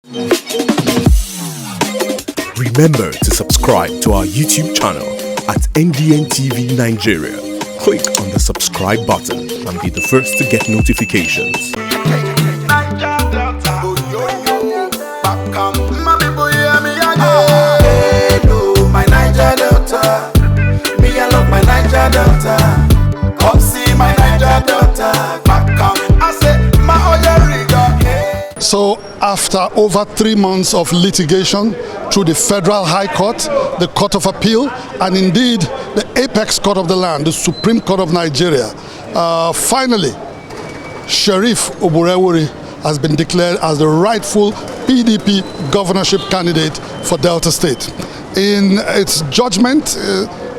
Remember to subscribe to our YouTube channel at NDN TV Nigeria. Click on the subscribe button and be the first to get notifications. My Niger Delta, me I love my Niger Delta. Come see my Niger Delta. Back come, I say my Oborevwori. So after over 3 months of litigation through the Federal High Court, the Court of Appeal, and indeed the apex court of the land, the Supreme Court of Nigeria, finally Sheriff Oborevwori has been declared as the rightful PDP governorship candidate for Delta State. In its judgment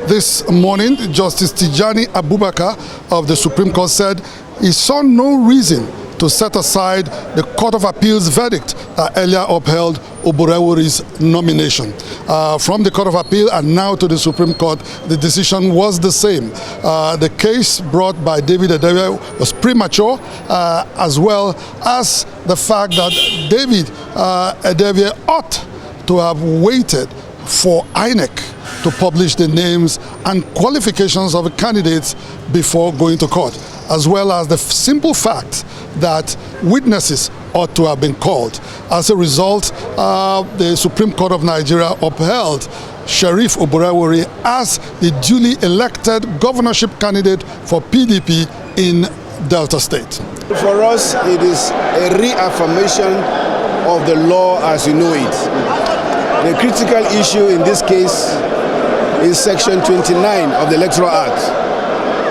this morning, Justice Tijani Abubakar of the Supreme Court said he saw no reason to set aside the Court of Appeal's verdict that earlier upheld Oborevwori's nomination. From the Court of Appeal and now to the Supreme Court, the decision was the same. The case brought by David Edevie was premature, as well as the fact that David Edevie ought to have waited for INEC to publish the names and qualifications of the candidates before going to court, as well as the simple fact that witnesses ought to have been called. As a result, the Supreme Court of Nigeria upheld Sheriff Oborevwori as the duly elected governorship candidate for PDP in Delta State. For us, it is a reaffirmation of the law as we know it. The critical issue in this case is Section 29 of the Electoral Act.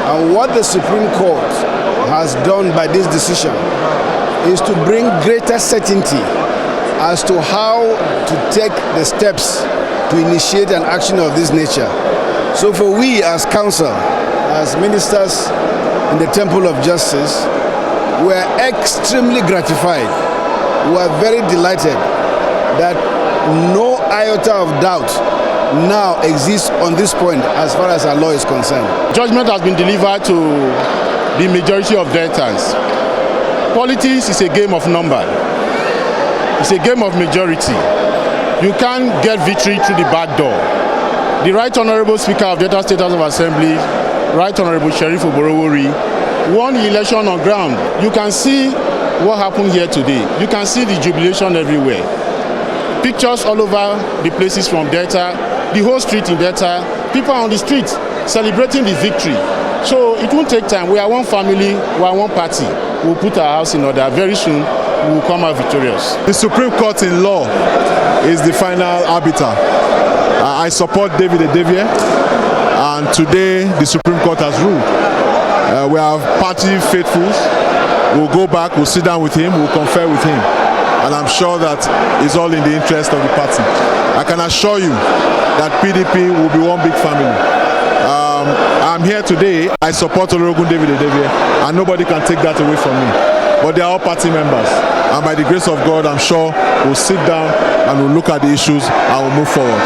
And what the Supreme Court has done by this decision is to bring greater certainty as to how to take the steps to initiate an action of this nature. So for we as counsel, as ministers in the Temple of Justice, we are extremely gratified. We are very delighted that no iota of doubt now exists on this point as far as our law is concerned. Judgment has been delivered to the majority of Deltans. Politics is a game of number. It's a game of majority. You can't get victory through the back door. The Right Honorable Speaker of Delta State House of Assembly, Right Honorable Sheriff Oborevwori, won the election on ground. You can see what happened here today. You can see the jubilation everywhere. Pictures all over the places from Delta, the whole street in Delta, people on the street celebrating the victory. So it won't take time. We are one family, we are one party. We'll put our house in order. Very soon, we will come out victorious. The Supreme Court in law is the final arbiter. I support David Edevie, and today the Supreme Court has ruled. We are party faithfuls. We'll go back, we'll sit down with him, we'll confer with him. And I'm sure that it's all in the interest of the party. I can assure you that PDP will be one big family. I'm here today, I support Ologun David Edevie, and nobody can take that away from me. But they are all party members. And by the grace of God, I'm sure we'll sit down and we'll look at the issues and we'll move forward.